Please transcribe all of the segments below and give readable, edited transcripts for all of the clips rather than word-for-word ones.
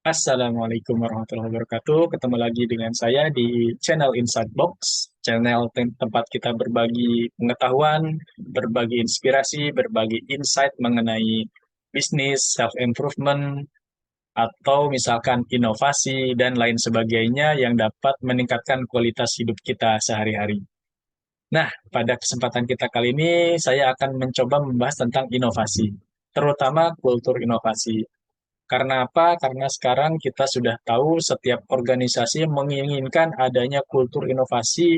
Assalamualaikum warahmatullahi wabarakatuh. Ketemu lagi dengan saya di channel Inside Box, channel tempat kita berbagi pengetahuan, berbagi inspirasi, berbagi insight mengenai bisnis, self-improvement, atau misalkan inovasi dan lain sebagainya yang dapat meningkatkan kualitas hidup kita sehari-hari. Nah, pada kesempatan kita kali ini, saya akan mencoba membahas tentang inovasi, terutama kultur inovasi. Karena apa? Karena sekarang kita sudah tahu setiap organisasi menginginkan adanya kultur inovasi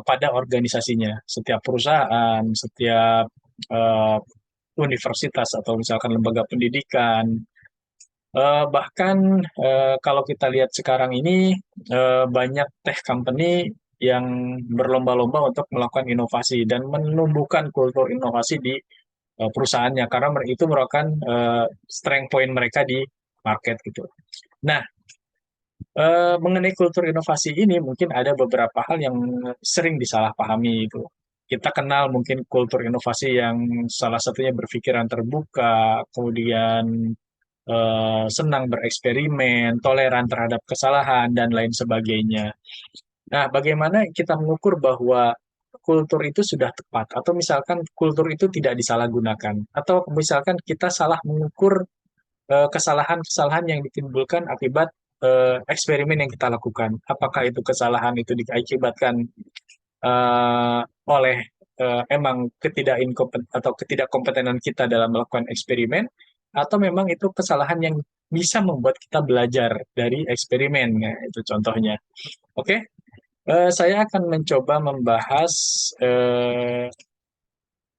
pada organisasinya. Setiap perusahaan, setiap eh, universitas atau misalkan lembaga pendidikan, bahkan kalau kita lihat sekarang ini banyak tech company yang berlomba-lomba untuk melakukan inovasi dan menumbuhkan kultur inovasi di perusahaannya karena itu merupakan strength point mereka di market gitu. Nah, mengenai kultur inovasi ini mungkin ada beberapa hal yang sering disalahpahami itu. Kita kenal mungkin kultur inovasi yang salah satunya berpikiran terbuka, kemudian senang bereksperimen, toleran terhadap kesalahan dan lain sebagainya. Nah, bagaimana kita mengukur bahwa kultur itu sudah tepat atau misalkan kultur itu tidak disalahgunakan atau misalkan kita salah mengukur kesalahan-kesalahan yang ditimbulkan akibat eksperimen yang kita lakukan. Apakah itu kesalahan itu diakibatkan eh, oleh emang atau ketidakkompetenan kita dalam melakukan eksperimen, atau memang itu kesalahan yang bisa membuat kita belajar dari eksperimen, ya, itu contohnya. Oke, saya akan mencoba membahas eh,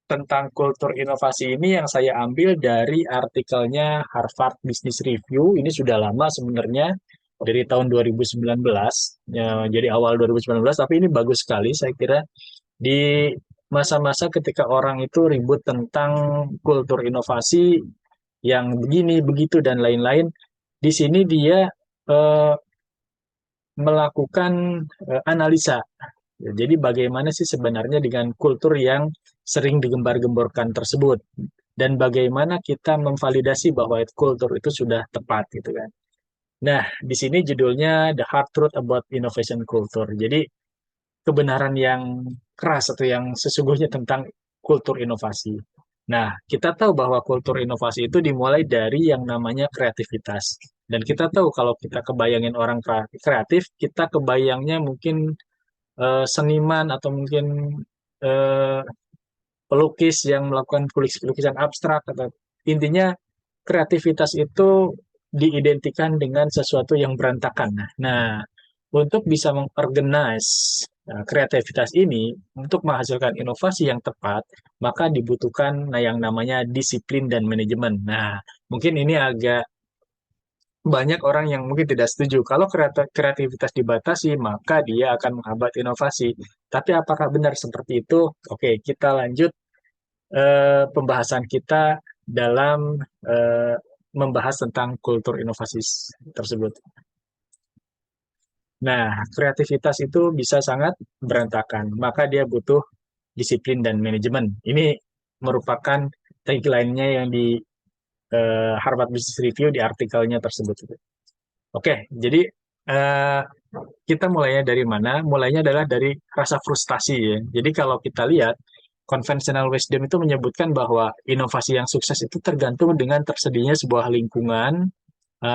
tentang kultur inovasi ini yang saya ambil dari artikelnya Harvard Business Review. Ini sudah lama sebenarnya, dari tahun 2019, ya, jadi awal 2019, tapi ini bagus sekali saya kira di masa-masa ketika orang itu ribut tentang kultur inovasi yang begini, begitu, dan lain-lain. Di sini dia eh, melakukan analisa. Ya, jadi bagaimana sih sebenarnya dengan kultur yang sering digembar-gemborkan tersebut? Dan bagaimana kita memvalidasi bahwa kultur itu sudah tepat gitu kan. Nah, di sini judulnya The Hard Truth About Innovation Culture. Jadi kebenaran yang keras atau yang sesungguhnya tentang kultur inovasi. Nah, kita tahu bahwa kultur inovasi itu dimulai dari yang namanya kreativitas. Dan kita tahu kalau kita kebayangin orang kreatif, kita kebayangnya mungkin seniman atau mungkin eh, pelukis yang melakukan lukisan abstrak atau intinya kreativitas itu diidentikan dengan sesuatu yang berantakan. Nah, untuk bisa mengorganize kreativitas ini untuk menghasilkan inovasi yang tepat, maka dibutuhkan yang namanya disiplin dan manajemen. Nah, mungkin ini agak banyak orang yang mungkin tidak setuju. Kalau kreativitas dibatasi, maka dia akan menghambat inovasi. Tapi apakah benar seperti itu? Oke, kita lanjut pembahasan kita dalam eh, membahas tentang kultur inovasi tersebut. Nah, kreativitas itu bisa sangat berantakan, maka dia butuh disiplin dan manajemen. Ini merupakan tagline-nya yang di Harvard Business Review di artikelnya tersebut. Oke, jadi eh, kita mulainya dari mana? Mulainya adalah dari rasa frustasi ya. Jadi kalau kita lihat, conventional wisdom itu menyebutkan bahwa inovasi yang sukses itu tergantung dengan tersedianya sebuah lingkungan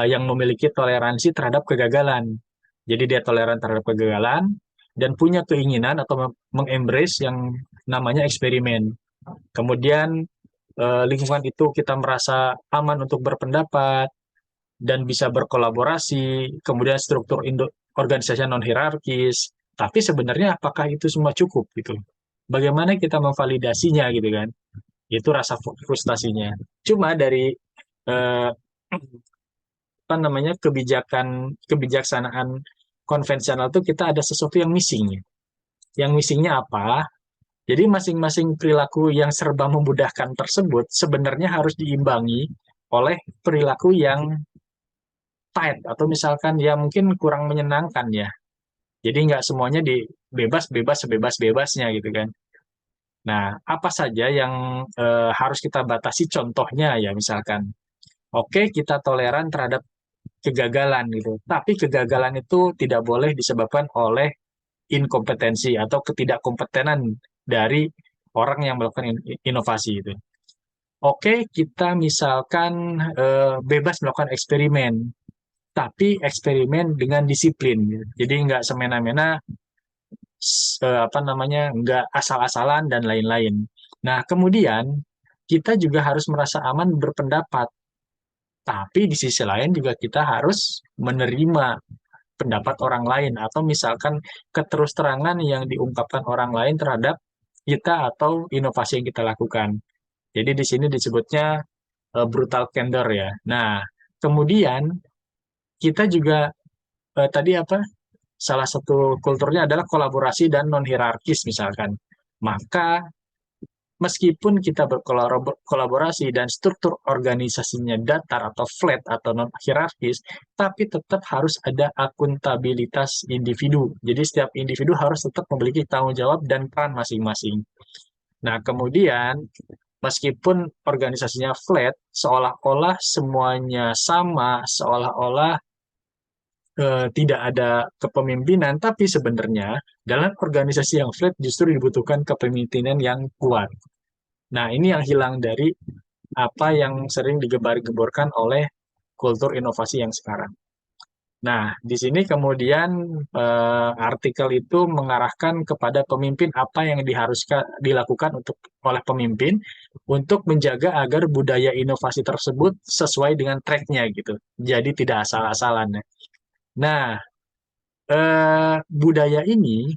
yang memiliki toleransi terhadap kegagalan. Jadi dia toleran terhadap kegagalan dan punya keinginan atau mengembrace yang namanya eksperimen. Kemudian lingkungan itu kita merasa aman untuk berpendapat dan bisa berkolaborasi, kemudian struktur organisasi non hierarkis. Tapi sebenarnya apakah itu semua cukup gitu? Bagaimana kita memvalidasinya gitu kan? Itu rasa frustasinya. Cuma dari eh, apa namanya kebijaksanaan konvensional tuh kita ada sesuatu yang missing. Yang missingnya apa? Jadi masing-masing perilaku yang serba memudahkan tersebut sebenarnya harus diimbangi oleh perilaku yang tight atau misalkan ya mungkin kurang menyenangkan ya. Jadi nggak semuanya di bebas-bebas sebebas-bebasnya gitu kan. Nah, apa saja yang harus kita batasi contohnya ya misalkan, oke kita toleran terhadap kegagalan gitu. Tapi kegagalan itu tidak boleh disebabkan oleh inkompetensi atau ketidakkompetenan dari orang yang melakukan inovasi itu. Oke, kita misalkan bebas melakukan eksperimen, tapi eksperimen dengan disiplin, gitu. Jadi nggak semena-mena, apa namanya, nggak asal-asalan dan lain-lain. Nah, kemudian kita juga harus merasa aman berpendapat, tapi di sisi lain juga kita harus menerima pendapat orang lain atau misalkan keterus-terangan yang diungkapkan orang lain terhadap kita atau inovasi yang kita lakukan. Jadi di sini disebutnya brutal candor ya. Nah, kemudian kita juga tadi apa? Salah satu kulturnya adalah kolaborasi dan non hierarkis misalkan. Maka meskipun kita berkolaborasi dan struktur organisasinya datar atau flat atau non hierarkis, tapi tetap harus ada akuntabilitas individu. Jadi setiap individu harus tetap memiliki tanggung jawab dan peran masing-masing. Nah, kemudian meskipun organisasinya flat, seolah-olah semuanya sama, seolah-olah tidak ada kepemimpinan, tapi sebenarnya dalam organisasi yang flat justru dibutuhkan kepemimpinan yang kuat. Nah, ini yang hilang dari apa yang sering digembar-gemborkan oleh kultur inovasi yang sekarang. Nah, di sini kemudian artikel itu mengarahkan kepada pemimpin apa yang diharuskan dilakukan oleh pemimpin untuk menjaga agar budaya inovasi tersebut sesuai dengan tracknya gitu. Jadi tidak asal-asalan. Nah, budaya ini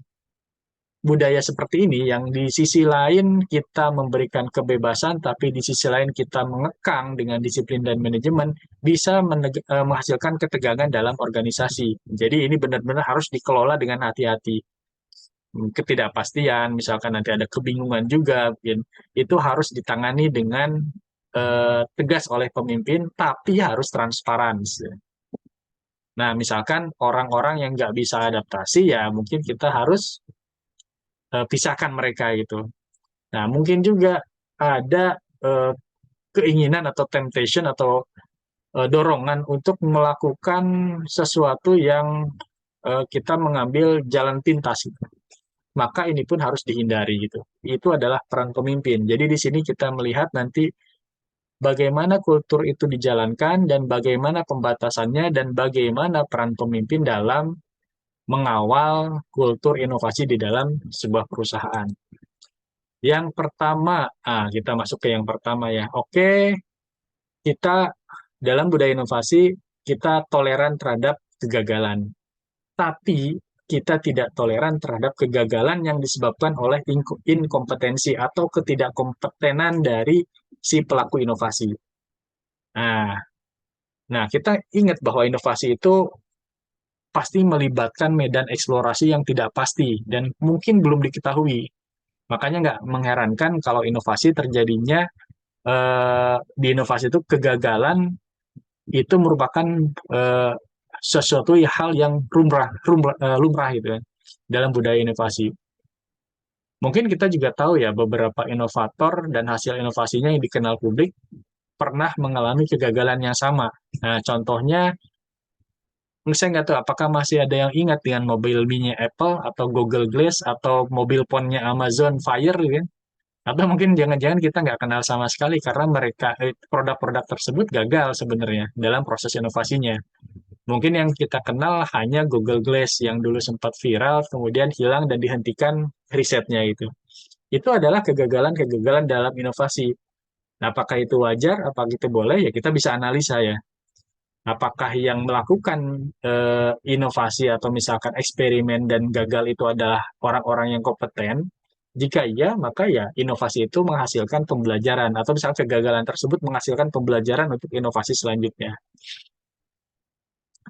budaya seperti ini yang di sisi lain kita memberikan kebebasan, tapi di sisi lain kita mengekang dengan disiplin dan manajemen, bisa menghasilkan ketegangan dalam organisasi. Jadi ini benar-benar harus dikelola dengan hati-hati. Ketidakpastian, misalkan nanti ada kebingungan juga, itu harus ditangani dengan tegas oleh pemimpin, tapi harus transparan. Nah, misalkan orang-orang yang nggak bisa adaptasi, ya mungkin kita harus pisahkan mereka gitu. Nah, mungkin juga ada eh, keinginan atau temptation atau dorongan untuk melakukan sesuatu yang kita mengambil jalan pintas gitu. Maka ini pun harus dihindari gitu. Itu adalah peran pemimpin. Jadi di sini kita melihat nanti bagaimana kultur itu dijalankan dan bagaimana pembatasannya dan bagaimana peran pemimpin dalam mengawal kultur inovasi di dalam sebuah perusahaan. Yang pertama, kita masuk ke yang pertama ya. Oke, kita dalam budaya inovasi, kita toleran terhadap kegagalan. Tapi kita tidak toleran terhadap kegagalan yang disebabkan oleh inkompetensi atau ketidakkompetenan dari si pelaku inovasi. Nah, nah, kita ingat bahwa inovasi itu pasti melibatkan medan eksplorasi yang tidak pasti dan mungkin belum diketahui. Makanya nggak mengherankan kalau inovasi terjadinya di inovasi itu kegagalan itu merupakan eh, sesuatu hal yang lumrah gitu kan dalam budaya inovasi. Mungkin kita juga tahu ya beberapa inovator dan hasil inovasinya yang dikenal publik pernah mengalami kegagalan yang sama. Nah, contohnya, saya nggak tahu apakah masih ada yang ingat dengan mobil mini Apple atau Google Glass atau mobil phone-nya Amazon Fire gitu kan? Atau mungkin jangan-jangan kita nggak kenal sama sekali karena mereka produk-produk tersebut gagal sebenarnya dalam proses inovasinya. Mungkin yang kita kenal hanya Google Glass yang dulu sempat viral, kemudian hilang dan dihentikan risetnya itu. Itu adalah kegagalan-kegagalan dalam inovasi. Nah, apakah itu wajar? Apakah itu boleh? Ya kita bisa analisa ya. Apakah yang melakukan inovasi atau misalkan eksperimen dan gagal itu adalah orang-orang yang kompeten? Jika iya, maka ya inovasi itu menghasilkan pembelajaran atau misalkan kegagalan tersebut menghasilkan pembelajaran untuk inovasi selanjutnya.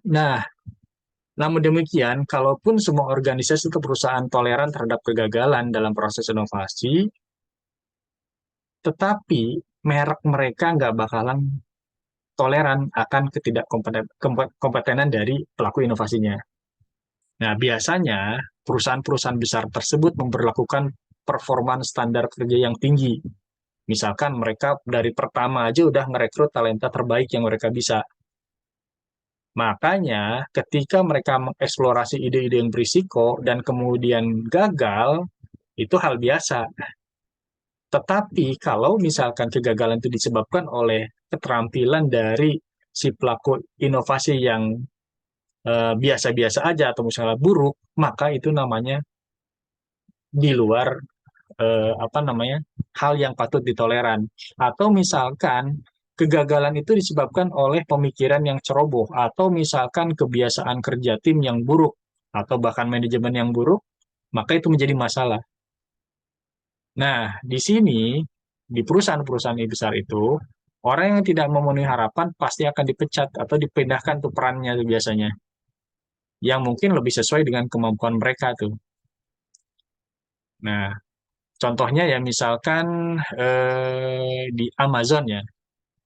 Nah, namun demikian, kalaupun semua organisasi atau perusahaan toleran terhadap kegagalan dalam proses inovasi, tetapi merek mereka nggak bakalan toleran akan ketidakkompetenan dari pelaku inovasinya. Nah, biasanya perusahaan-perusahaan besar tersebut memperlakukan performa standar kerja yang tinggi. Misalkan mereka dari pertama aja udah merekrut talenta terbaik yang mereka bisa. Makanya ketika mereka mengeksplorasi ide-ide yang berisiko dan kemudian gagal, itu hal biasa. Tetapi kalau misalkan kegagalan itu disebabkan oleh keterampilan dari si pelaku inovasi yang biasa-biasa aja atau misalnya buruk, maka itu namanya di luar apa namanya hal yang patut ditoleran. Atau misalkan kegagalan itu disebabkan oleh pemikiran yang ceroboh atau misalkan kebiasaan kerja tim yang buruk atau bahkan manajemen yang buruk, maka itu menjadi masalah. Nah, di sini di perusahaan-perusahaan yang besar itu orang yang tidak memenuhi harapan pasti akan dipecat atau dipindahkan tuh perannya tuh biasanya yang mungkin lebih sesuai dengan kemampuan mereka tuh. Nah, contohnya ya misalkan di Amazon ya.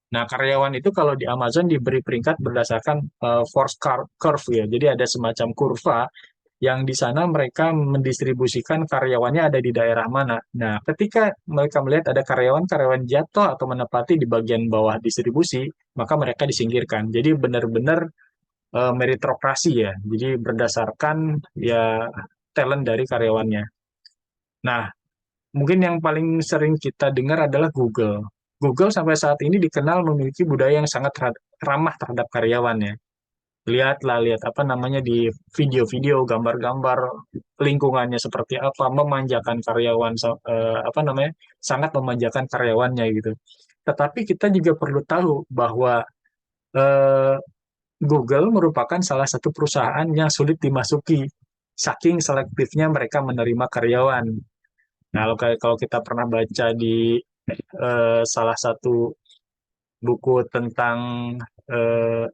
Nah, karyawan itu kalau di Amazon diberi peringkat berdasarkan force curve ya. Jadi ada semacam kurva yang di sana mereka mendistribusikan karyawannya ada di daerah mana. Nah, ketika mereka melihat ada karyawan-karyawan jatuh atau menepati di bagian bawah distribusi, maka mereka disingkirkan. Jadi benar-benar meritokrasi ya. Jadi berdasarkan ya talent dari karyawannya. Nah, mungkin yang paling sering kita dengar adalah Google. Google sampai saat ini dikenal memiliki budaya yang sangat ramah terhadap karyawannya. Lihatlah, lihat apa namanya di video-video, gambar-gambar lingkungannya seperti apa, memanjakan karyawan, apa namanya, sangat memanjakan karyawannya gitu. Tetapi kita juga perlu tahu bahwa eh, Google merupakan salah satu perusahaan yang sulit dimasuki, saking selektifnya mereka menerima karyawan. Nah, kalau kita pernah baca di salah satu buku tentang eh,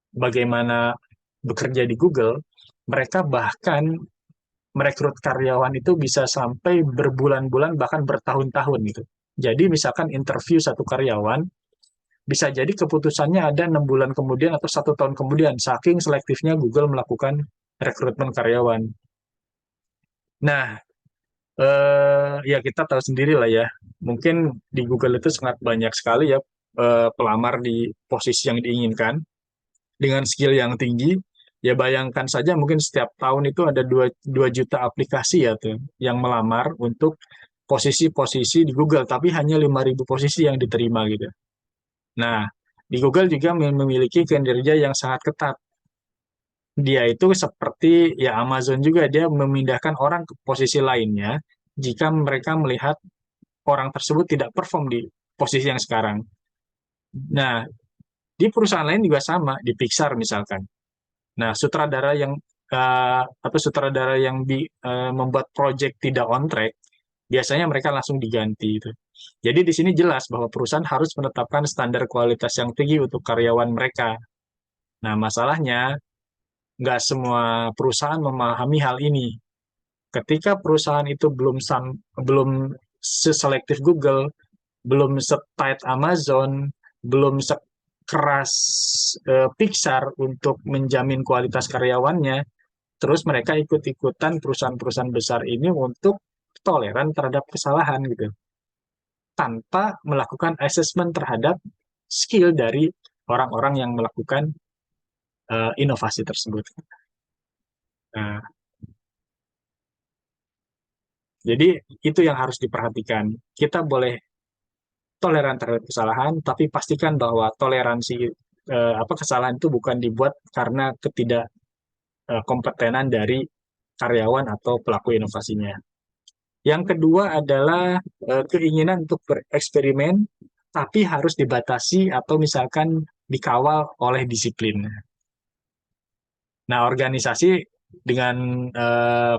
bagaimana bekerja di Google, mereka bahkan merekrut karyawan itu bisa sampai berbulan-bulan bahkan bertahun-tahun gitu. Jadi misalkan interview satu karyawan, bisa jadi keputusannya ada 6 bulan kemudian atau 1 tahun kemudian, saking selektifnya Google melakukan rekrutmen karyawan. Nah, ya kita tahu sendiri lah ya, mungkin di Google itu sangat banyak sekali ya pelamar di posisi yang diinginkan dengan skill yang tinggi. Ya bayangkan saja mungkin setiap tahun itu ada 2 juta aplikasi ya tuh yang melamar untuk posisi-posisi di Google, tapi hanya 5.000 posisi yang diterima gitu. Nah, di Google juga memiliki kinerja yang sangat ketat. Dia itu seperti ya Amazon juga, dia memindahkan orang ke posisi lainnya jika mereka melihat orang tersebut tidak perform di posisi yang sekarang. Nah, di perusahaan lain juga sama, di Pixar misalkan. Nah, sutradara yang atau sutradara yang membuat project tidak on track, biasanya mereka langsung diganti itu. Jadi di sini jelas bahwa perusahaan harus menetapkan standar kualitas yang tinggi untuk karyawan mereka. Nah, masalahnya nggak semua perusahaan memahami hal ini. Ketika perusahaan itu belum seselektif Google, belum setight Amazon, belum sekeras Pixar untuk menjamin kualitas karyawannya, terus mereka ikut-ikutan perusahaan-perusahaan besar ini untuk toleran terhadap kesalahan gitu, tanpa melakukan assessment terhadap skill dari orang-orang yang melakukan inovasi tersebut. Nah, jadi itu yang harus diperhatikan. Kita boleh toleran terhadap kesalahan, tapi pastikan bahwa toleransi apa kesalahan itu bukan dibuat karena ketidakkompetenan dari karyawan atau pelaku inovasinya. Yang kedua adalah keinginan untuk bereksperimen, tapi harus dibatasi atau misalkan dikawal oleh disiplin. Nah, organisasi dengan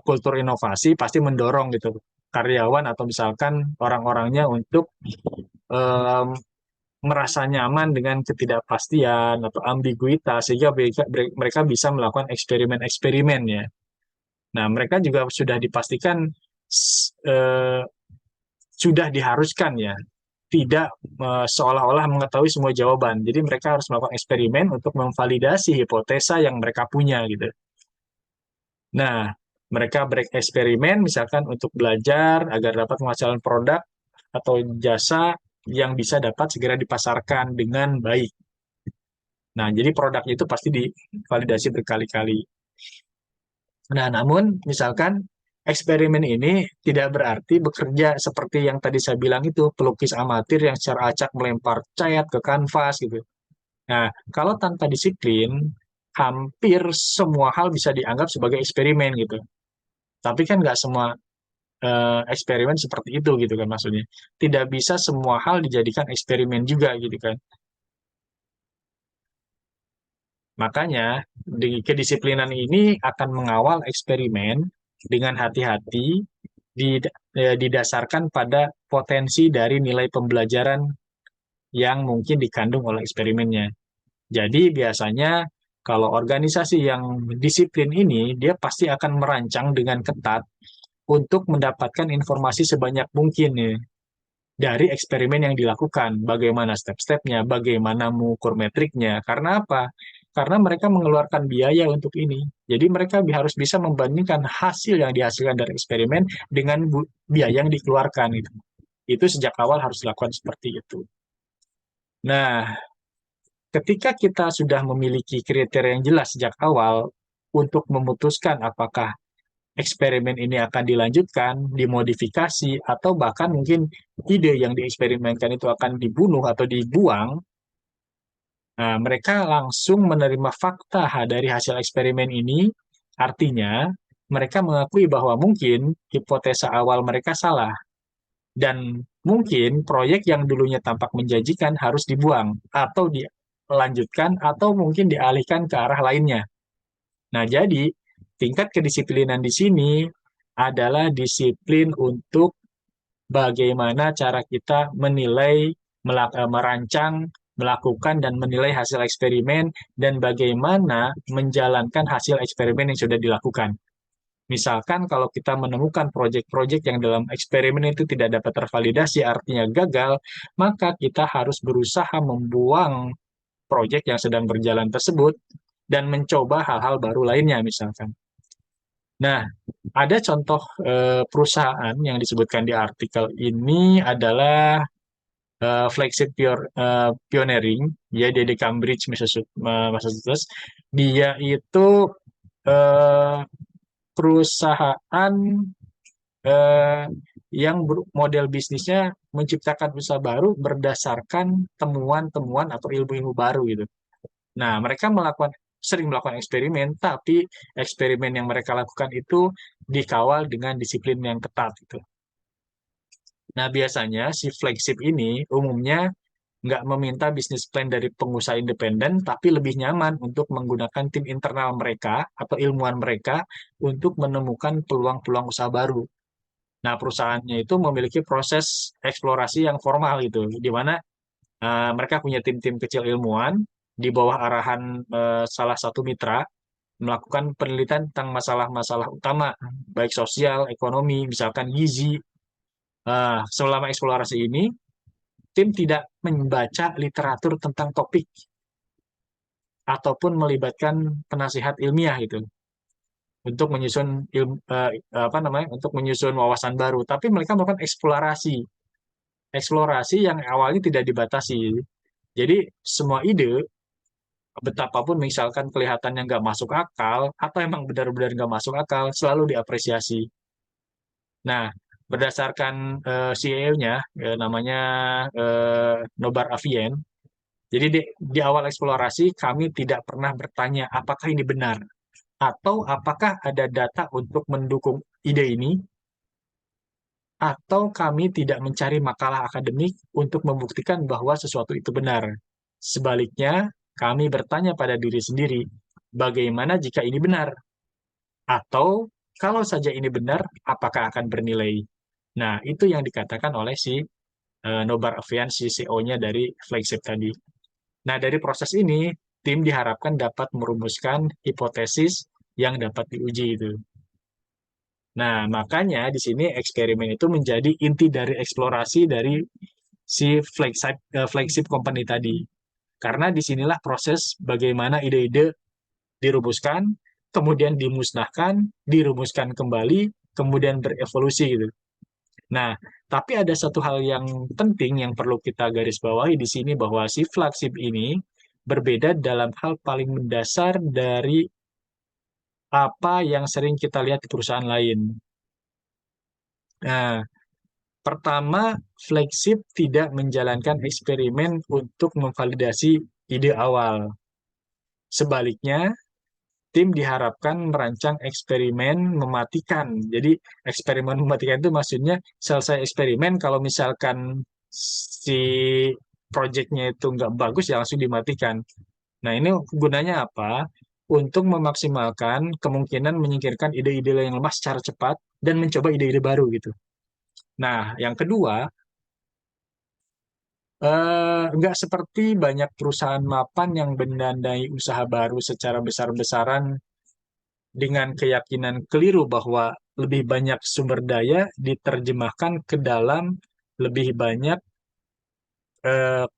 kultur inovasi pasti mendorong gitu karyawan atau misalkan orang-orangnya untuk em, merasa nyaman dengan ketidakpastian atau ambiguitas sehingga mereka bisa melakukan eksperimen-eksperimen ya. Nah, mereka juga sudah dipastikan eh, sudah diharuskan ya tidak seolah-olah mengetahui semua jawaban. Jadi mereka harus melakukan eksperimen untuk memvalidasi hipotesa yang mereka punya gitu. Nah, mereka bereksperimen misalkan untuk belajar agar dapat menghasilkan produk atau jasa yang bisa dapat segera dipasarkan dengan baik. Nah, jadi produknya itu pasti divalidasi berkali-kali. Nah, namun misalkan eksperimen ini tidak berarti bekerja seperti yang tadi saya bilang itu, pelukis amatir yang secara acak melempar cat ke kanvas gitu. Nah, kalau tanpa disiplin, hampir semua hal bisa dianggap sebagai eksperimen gitu. Tapi kan nggak semua eksperimen seperti itu gitu kan maksudnya. Tidak bisa semua hal dijadikan eksperimen juga gitu kan. Makanya kedisiplinan ini akan mengawal eksperimen dengan hati-hati didasarkan pada potensi dari nilai pembelajaran yang mungkin dikandung oleh eksperimennya. Jadi biasanya kalau organisasi yang disiplin ini dia pasti akan merancang dengan ketat untuk mendapatkan informasi sebanyak mungkin ya dari eksperimen yang dilakukan, bagaimana step-stepnya, bagaimana mengukur metriknya. Karena apa? Karena mereka mengeluarkan biaya untuk ini. Jadi mereka harus bisa membandingkan hasil yang dihasilkan dari eksperimen dengan biaya yang dikeluarkan itu. Itu sejak awal harus dilakukan seperti itu. Nah, ketika kita sudah memiliki kriteria yang jelas sejak awal untuk memutuskan apakah eksperimen ini akan dilanjutkan, dimodifikasi, atau bahkan mungkin ide yang dieksperimenkan itu akan dibunuh atau dibuang, nah, mereka langsung menerima fakta dari hasil eksperimen ini, artinya mereka mengakui bahwa mungkin hipotesa awal mereka salah, dan mungkin proyek yang dulunya tampak menjanjikan harus dibuang, atau dilanjutkan, atau mungkin dialihkan ke arah lainnya. Nah, jadi tingkat kedisiplinan di sini adalah disiplin untuk bagaimana cara kita menilai, merancang, melakukan, dan menilai hasil eksperimen, dan bagaimana menjalankan hasil eksperimen yang sudah dilakukan. Misalkan kalau kita menemukan proyek-proyek yang dalam eksperimen itu tidak dapat tervalidasi, artinya gagal, maka kita harus berusaha membuang proyek yang sedang berjalan tersebut dan mencoba hal-hal baru lainnya misalkan. Nah, ada contoh perusahaan yang disebutkan di artikel ini adalah Pioneering, ya dia di Cambridge, Massachusetts. Dia itu eh, perusahaan eh, yang model bisnisnya menciptakan usaha baru berdasarkan temuan-temuan atau ilmu-ilmu baru gitu. Nah, mereka sering melakukan eksperimen, tapi eksperimen yang mereka lakukan itu dikawal dengan disiplin yang ketat gitu. Nah, biasanya si flagship ini umumnya nggak meminta bisnis plan dari pengusaha independen, tapi lebih nyaman untuk menggunakan tim internal mereka atau ilmuwan mereka untuk menemukan peluang-peluang usaha baru. Nah, perusahaannya itu memiliki proses eksplorasi yang formal gitu, di mana mereka punya tim-tim kecil ilmuwan di bawah arahan salah satu mitra melakukan penelitian tentang masalah-masalah utama, baik sosial, ekonomi, misalkan gizi. Selama eksplorasi ini, tim tidak membaca literatur tentang topik ataupun melibatkan penasihat ilmiah gitu untuk menyusun apa namanya untuk menyusun wawasan baru, tapi mereka melakukan eksplorasi yang awalnya tidak dibatasi. Jadi semua ide betapapun misalkan kelihatannya nggak masuk akal atau emang benar-benar nggak masuk akal selalu diapresiasi. Nah, berdasarkan CEO-nya namanya Nobar Avien, jadi di awal eksplorasi kami tidak pernah bertanya apakah ini benar atau apakah ada data untuk mendukung ide ini, atau kami tidak mencari makalah akademik untuk membuktikan bahwa sesuatu itu benar. Sebaliknya, kami bertanya pada diri sendiri, bagaimana jika ini benar? Atau kalau saja ini benar, apakah akan bernilai? Nah, itu yang dikatakan oleh si Nobar Avian, si CEO-nya dari flagship tadi. Nah, dari proses ini, tim diharapkan dapat merumuskan hipotesis yang dapat diuji itu. Nah, makanya di sini eksperimen itu menjadi inti dari eksplorasi dari si flagship company tadi. Karena disinilah proses bagaimana ide-ide dirumuskan, kemudian dimusnahkan, dirumuskan kembali, kemudian berevolusi gitu. Nah, tapi ada satu hal yang penting yang perlu kita garis bawahi di sini bahwa si flagship ini berbeda dalam hal paling mendasar dari apa yang sering kita lihat di perusahaan lain. Nah, pertama, flagship tidak menjalankan eksperimen untuk memvalidasi ide awal. Sebaliknya, tim diharapkan merancang eksperimen mematikan. Jadi, eksperimen mematikan itu maksudnya selesai eksperimen, kalau misalkan si proyeknya itu nggak bagus, ya langsung dimatikan. Nah, ini gunanya apa? Untuk memaksimalkan kemungkinan menyingkirkan ide-ide yang lemah secara cepat dan mencoba ide-ide baru gitu. Nah, yang kedua, nggak seperti banyak perusahaan mapan yang mendanai usaha baru secara besar-besaran dengan keyakinan keliru bahwa lebih banyak sumber daya diterjemahkan ke dalam lebih banyak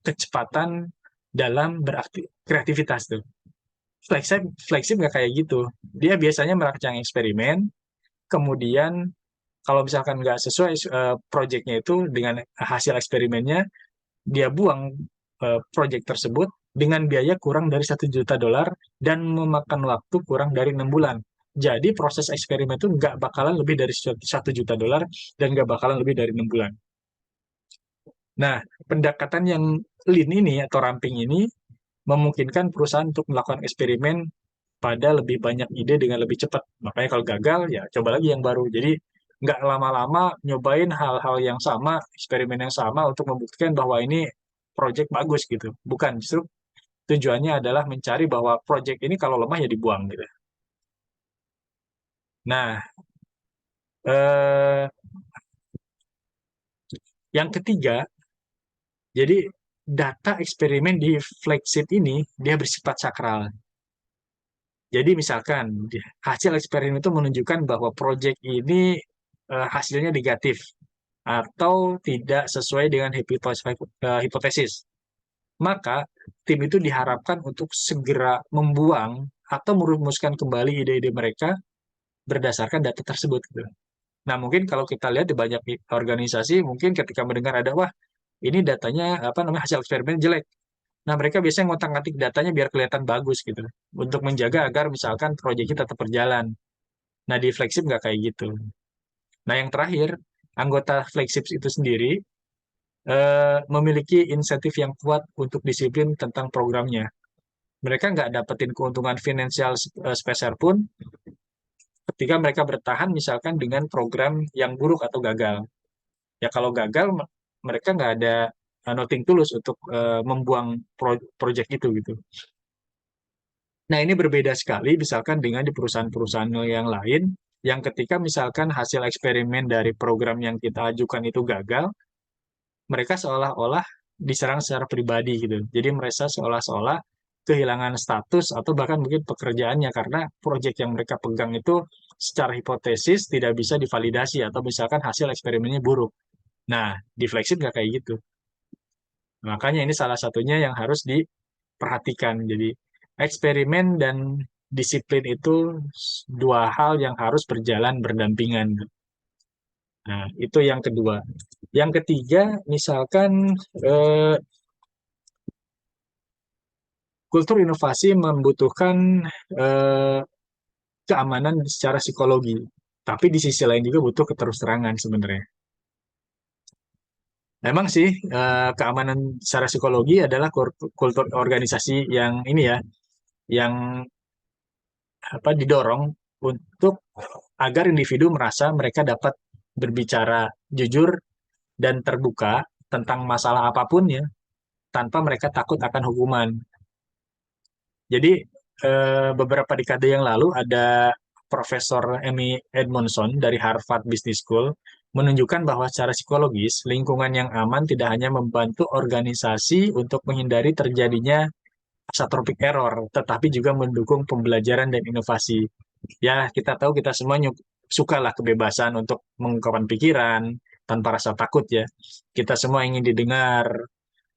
kecepatan dalam kreativitas tuh. Flagship nggak kayak gitu. Dia biasanya merancang eksperimen, kemudian kalau misalkan nggak sesuai proyeknya itu dengan hasil eksperimennya, dia buang proyek tersebut dengan biaya kurang dari 1 juta dolar dan memakan waktu kurang dari 6 bulan. Jadi proses eksperimen itu nggak bakalan lebih dari 1 juta dolar dan nggak bakalan lebih dari 6 bulan. Nah, pendekatan yang lean ini atau ramping ini memungkinkan perusahaan untuk melakukan eksperimen pada lebih banyak ide dengan lebih cepat. Makanya kalau gagal, ya coba lagi yang baru. Jadi nggak lama-lama nyobain hal-hal yang sama, eksperimen yang sama untuk membuktikan bahwa ini project bagus gitu. Bukan, justru tujuannya adalah mencari bahwa project ini kalau lemah ya dibuang gitu. Nah, eh, yang ketiga, jadi data eksperimen di flagship ini dia bersifat sakral. Jadi misalkan hasil eksperimen itu menunjukkan bahwa proyek ini hasilnya negatif atau tidak sesuai dengan hipotesis. Maka tim itu diharapkan untuk segera membuang atau merumuskan kembali ide-ide mereka berdasarkan data tersebut. Gitu. Nah mungkin kalau kita lihat di banyak organisasi, mungkin ketika mendengar ada wah ini datanya apa namanya hasil eksperimen jelek. Nah, mereka biasanya ngotak-ngatik datanya biar kelihatan bagus gitu. Untuk menjaga agar misalkan proyeknya tetap berjalan. Nah, di flagship nggak kayak gitu. Nah, yang terakhir, anggota flagship itu sendiri memiliki insentif yang kuat untuk disiplin tentang programnya. Mereka nggak dapetin keuntungan finansial speser pun ketika mereka bertahan misalkan dengan program yang buruk atau gagal. Ya kalau gagal, mereka nggak ada nothing tulus untuk membuang proyek itu gitu. Nah, ini berbeda sekali misalkan dengan di perusahaan-perusahaan yang lain, yang ketika misalkan hasil eksperimen dari program yang kita ajukan itu gagal, mereka seolah-olah diserang secara pribadi gitu. Jadi mereka seolah-olah kehilangan status atau bahkan mungkin pekerjaannya karena proyek yang mereka pegang itu secara hipotesis tidak bisa divalidasi atau misalkan hasil eksperimennya buruk. Nah, di flagship nggak kayak gitu. Makanya ini salah satunya yang harus diperhatikan. Jadi eksperimen dan disiplin itu dua hal yang harus berjalan berdampingan. Nah, itu yang kedua. Yang ketiga, misalkan eh, kultur inovasi membutuhkan eh, keamanan secara psikologi. Tapi di sisi lain juga butuh keterus-terangan sebenarnya. Memang sih keamanan secara psikologi adalah kultur organisasi yang ini ya, yang apa didorong untuk agar individu merasa mereka dapat berbicara jujur dan terbuka tentang masalah apapun ya, tanpa mereka takut akan hukuman. Jadi beberapa dekade yang lalu ada Profesor Amy Edmondson dari Harvard Business School menunjukkan bahwa secara psikologis lingkungan yang aman tidak hanya membantu organisasi untuk menghindari terjadinya asatropik error, tetapi juga mendukung pembelajaran dan inovasi. Ya, kita tahu kita semua sukalah kebebasan untuk mengungkapkan pikiran tanpa rasa takut ya. Kita semua ingin didengar.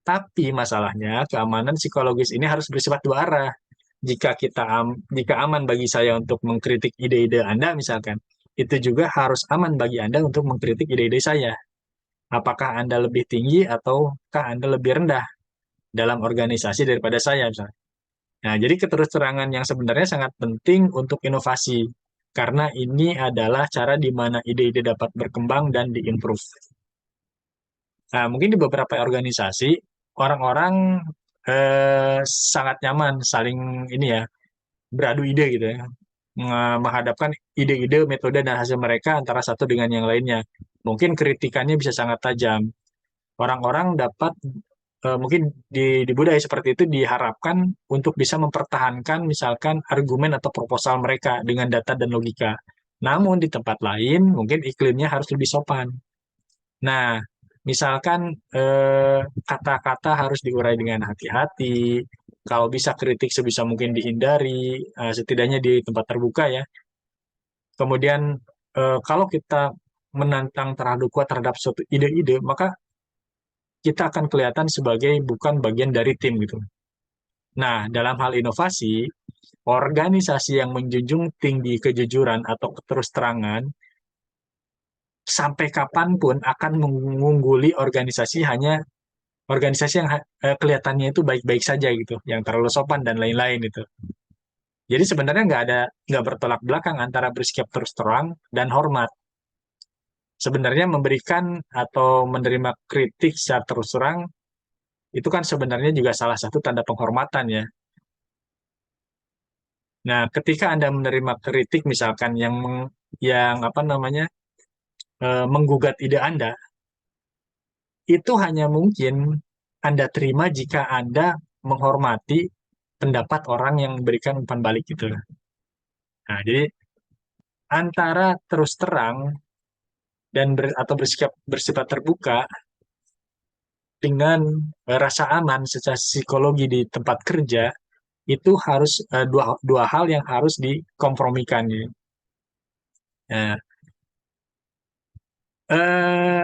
Tapi masalahnya keamanan psikologis ini harus bersifat dua arah. Jika aman bagi saya untuk mengkritik ide-ide Anda misalkan, itu juga harus aman bagi Anda untuk mengkritik ide-ide saya. Apakah Anda lebih tinggi ataukah Anda lebih rendah? dalam organisasi daripada saya misalnya. Nah, jadi keterus-terangan yang sebenarnya sangat penting untuk inovasi karena ini adalah cara di mana ide-ide dapat berkembang dan diimprove. Nah, mungkin di beberapa organisasi orang-orang sangat nyaman saling ini ya beradu ide gitu ya, menghadapkan ide-ide, metode dan hasil mereka antara satu dengan yang lainnya. Mungkin kritikannya bisa sangat tajam. Orang-orang dapat mungkin di budaya seperti itu diharapkan untuk bisa mempertahankan misalkan argumen atau proposal mereka dengan data dan logika. Namun di tempat lain mungkin iklimnya harus lebih sopan. Nah, misalkan kata-kata harus diurai dengan hati-hati. Kalau bisa kritik sebisa mungkin dihindari, setidaknya di tempat terbuka ya. Kemudian kalau kita menantang terlalu kuat terhadap suatu ide-ide, maka kita akan kelihatan sebagai bukan bagian dari tim gitu. Nah, dalam hal inovasi, organisasi yang menjunjung tinggi kejujuran atau keterus-terangan sampai kapanpun akan mengungguli organisasi yang kelihatannya itu baik-baik saja gitu, yang terlalu sopan dan lain-lain itu. Jadi sebenarnya nggak bertolak belakang antara bersikap terus terang dan hormat. Sebenarnya memberikan atau menerima kritik secara terus terang itu kan sebenarnya juga salah satu tanda penghormatan ya. Nah, ketika Anda menerima kritik misalkan yang apa namanya menggugat ide Anda, itu hanya mungkin Anda terima jika Anda menghormati pendapat orang yang memberikan umpan balik gitu. Nah, jadi antara terus terang dan atau bersifat terbuka dengan rasa aman secara psikologi di tempat kerja itu harus dua hal yang harus dikompromikan ya. Nah, eh,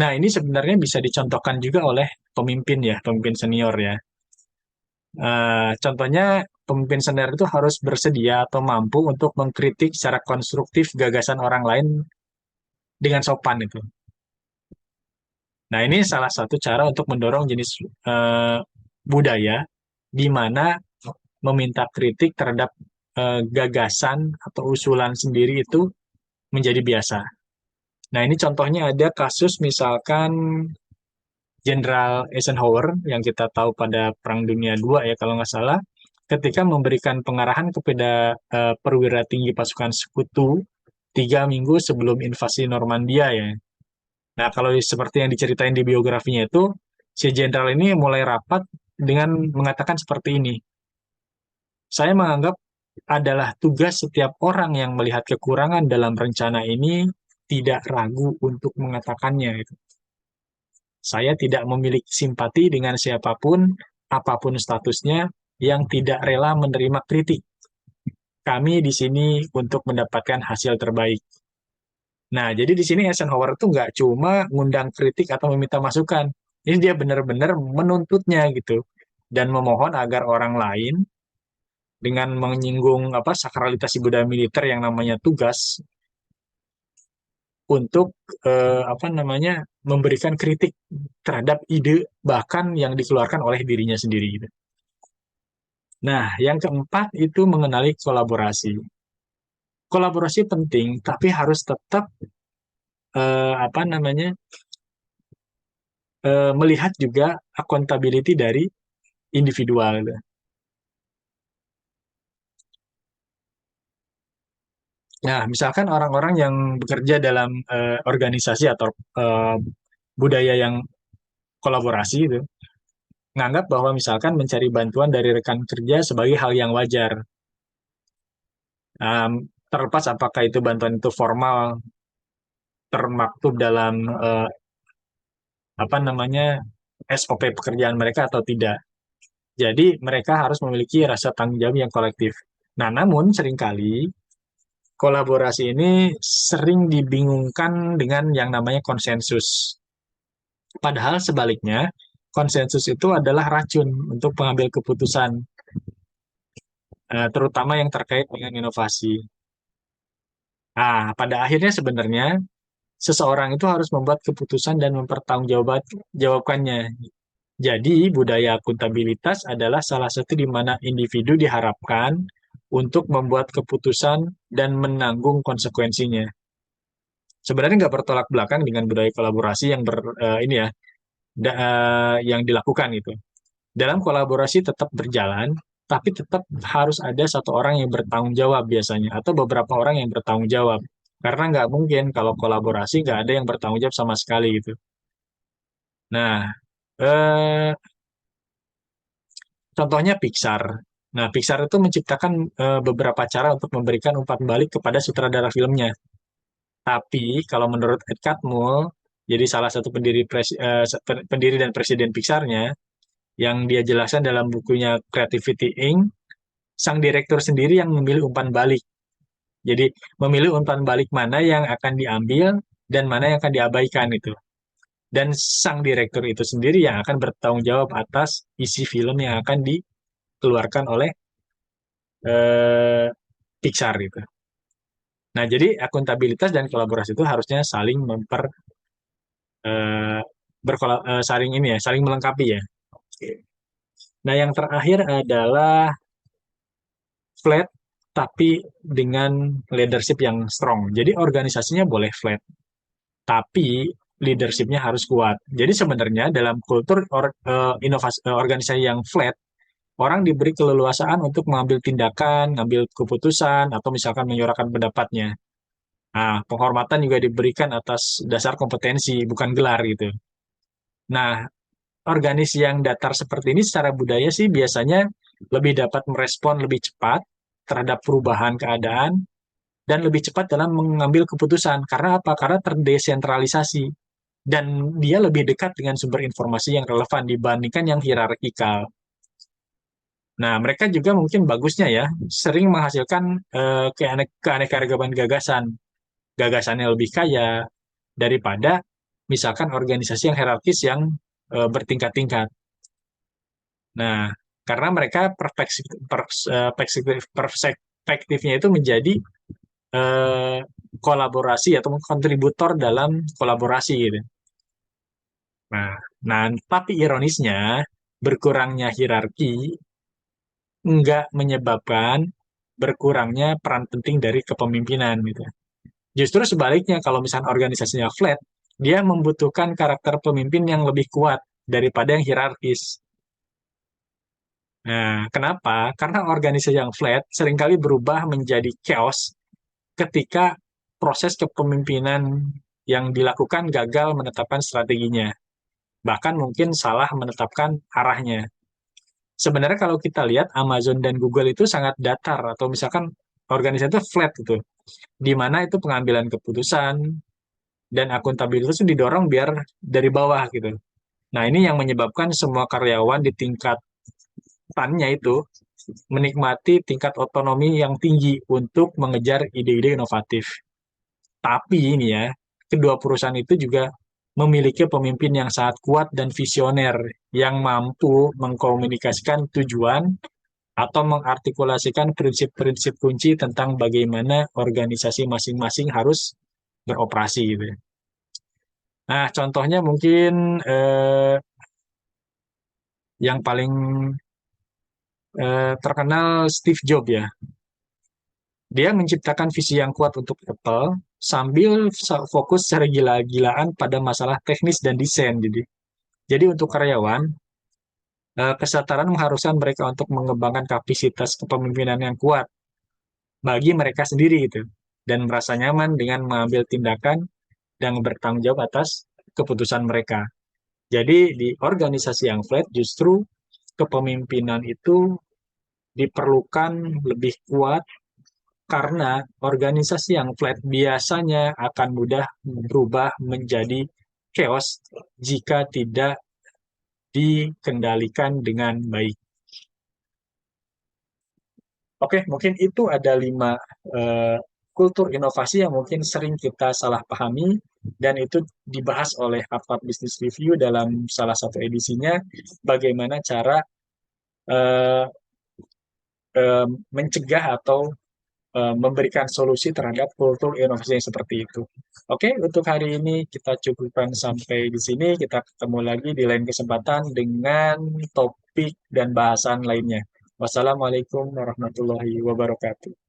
nah, ini sebenarnya bisa dicontohkan juga oleh pemimpin ya, pemimpin senior ya. Contohnya pemimpin senior itu harus bersedia atau mampu untuk mengkritik secara konstruktif gagasan orang lain dengan sopan itu. Nah, ini salah satu cara untuk mendorong jenis eh, budaya di mana meminta kritik terhadap gagasan atau usulan sendiri itu menjadi biasa. Nah, ini contohnya ada kasus misalkan Jenderal Eisenhower yang kita tahu pada Perang Dunia II ya kalau nggak salah, ketika memberikan pengarahan kepada perwira tinggi pasukan sekutu 3 minggu sebelum invasi Normandia ya. Nah, kalau seperti yang diceritain di biografinya itu, si jenderal ini mulai rapat dengan mengatakan seperti ini. Saya menganggap adalah tugas setiap orang yang melihat kekurangan dalam rencana ini tidak ragu untuk mengatakannya. Gitu. Saya tidak memiliki simpati dengan siapapun, apapun statusnya, yang tidak rela menerima kritik. Kami di sini untuk mendapatkan hasil terbaik. Nah, jadi di sini Eisenhower itu nggak cuma ngundang kritik atau meminta masukan. Ini dia benar-benar menuntutnya gitu. Dan memohon agar orang lain dengan menyinggung apa sakralitas budaya militer yang namanya tugas untuk apa namanya memberikan kritik terhadap ide bahkan yang dikeluarkan oleh dirinya sendiri gitu. Nah, yang keempat itu mengenali kolaborasi. Kolaborasi penting, tapi harus tetap apa namanya melihat juga accountability dari individual. Gitu. Nah, misalkan orang-orang yang bekerja dalam organisasi atau eh, budaya yang kolaborasi itu, nganggap bahwa misalkan mencari bantuan dari rekan kerja sebagai hal yang wajar. Terlepas apakah itu bantuan itu formal, termaktub dalam apa namanya SOP pekerjaan mereka atau tidak. Jadi mereka harus memiliki rasa tanggung jawab yang kolektif. Nah, namun seringkali kolaborasi ini sering dibingungkan dengan yang namanya konsensus. Padahal sebaliknya, konsensus itu adalah racun untuk pengambil keputusan, terutama yang terkait dengan inovasi. Nah, pada akhirnya sebenarnya seseorang itu harus membuat keputusan dan mempertanggungjawabkannya. Jadi, budaya akuntabilitas adalah salah satu di mana individu diharapkan untuk membuat keputusan dan menanggung konsekuensinya. Sebenarnya nggak bertolak belakang dengan budaya kolaborasi yang ini ya, yang dilakukan itu. Dalam kolaborasi tetap berjalan, tapi tetap harus ada satu orang yang bertanggung jawab biasanya, atau beberapa orang yang bertanggung jawab. Karena nggak mungkin kalau kolaborasi nggak ada yang bertanggung jawab sama sekali gitu. Nah, eh, contohnya Pixar. Nah, Pixar itu menciptakan beberapa cara untuk memberikan umpan balik kepada sutradara filmnya. Tapi kalau menurut Ed Catmull, jadi salah satu pendiri dan presiden Pixarnya, yang dia jelaskan dalam bukunya Creativity Inc., sang direktur sendiri yang memilih umpan balik. Jadi memilih umpan balik mana yang akan diambil dan mana yang akan diabaikan itu. Dan sang direktur itu sendiri yang akan bertanggung jawab atas isi film yang akan dikeluarkan oleh eh, Pixar itu. Nah, jadi akuntabilitas dan kolaborasi itu harusnya saling eh, saling ini ya, saling melengkapi ya. Nah, yang terakhir adalah flat tapi dengan leadership yang strong. Jadi organisasinya boleh flat, tapi leadershipnya harus kuat. Jadi sebenarnya dalam kultur organisasi yang flat, orang diberi keleluasaan untuk mengambil tindakan, mengambil keputusan, atau misalkan menyuarakan pendapatnya. Nah, penghormatan juga diberikan atas dasar kompetensi, bukan gelar gitu. Nah, organisasi yang datar seperti ini secara budaya sih biasanya lebih dapat merespon lebih cepat terhadap perubahan keadaan dan lebih cepat dalam mengambil keputusan. Karena apa? Karena terdesentralisasi dan dia lebih dekat dengan sumber informasi yang relevan dibandingkan yang hierarkikal. Nah, mereka juga mungkin bagusnya ya, sering menghasilkan keanekaragaman gagasan. Gagasannya lebih kaya daripada misalkan organisasi yang hierarkis yang bertingkat-tingkat. Nah, karena mereka perspektifnya itu menjadi eh, kolaborasi atau kontributor dalam kolaborasi gitu. Nah, nah, tapi ironisnya berkurangnya hierarki nggak menyebabkan berkurangnya peran penting dari kepemimpinan gitu. Justru sebaliknya, kalau misalnya organisasinya flat, dia membutuhkan karakter pemimpin yang lebih kuat daripada yang hierarkis. Nah, kenapa? Karena organisasi yang flat seringkali berubah menjadi chaos ketika proses kepemimpinan yang dilakukan gagal menetapkan strateginya. Bahkan mungkin salah menetapkan arahnya. Sebenarnya kalau kita lihat Amazon dan Google itu sangat datar atau misalkan organisasi itu flat gitu. Di mana itu pengambilan keputusan dan akuntabilitas itu didorong biar dari bawah gitu. Nah, ini yang menyebabkan semua karyawan di tingkat tannya itu menikmati tingkat otonomi yang tinggi untuk mengejar ide-ide inovatif. Tapi ini ya, kedua perusahaan itu juga memiliki pemimpin yang sangat kuat dan visioner yang mampu mengkomunikasikan tujuan atau mengartikulasikan prinsip-prinsip kunci tentang bagaimana organisasi masing-masing harus beroperasi gitu. Nah, contohnya mungkin yang paling terkenal Steve Jobs ya. Dia menciptakan visi yang kuat untuk Apple sambil fokus secara gila-gilaan pada masalah teknis dan desain. Jadi untuk karyawan, kesetaraan mengharuskan mereka untuk mengembangkan kapasitas kepemimpinan yang kuat bagi mereka sendiri itu dan merasa nyaman dengan mengambil tindakan dan bertanggung jawab atas keputusan mereka. Jadi di organisasi yang flat justru kepemimpinan itu diperlukan lebih kuat karena organisasi yang flat biasanya akan mudah berubah menjadi chaos jika tidak dikendalikan dengan baik. Oke, mungkin itu ada 5 eh, kultur inovasi yang mungkin sering kita salah pahami dan itu dibahas oleh Harvard Business Review dalam salah satu edisinya bagaimana cara eh, eh, mencegah atau memberikan solusi terhadap kultur inovasi yang seperti itu. Oke, untuk hari ini kita cukupkan sampai di sini. Kita ketemu lagi di lain kesempatan dengan topik dan bahasan lainnya. Wassalamualaikum warahmatullahi wabarakatuh.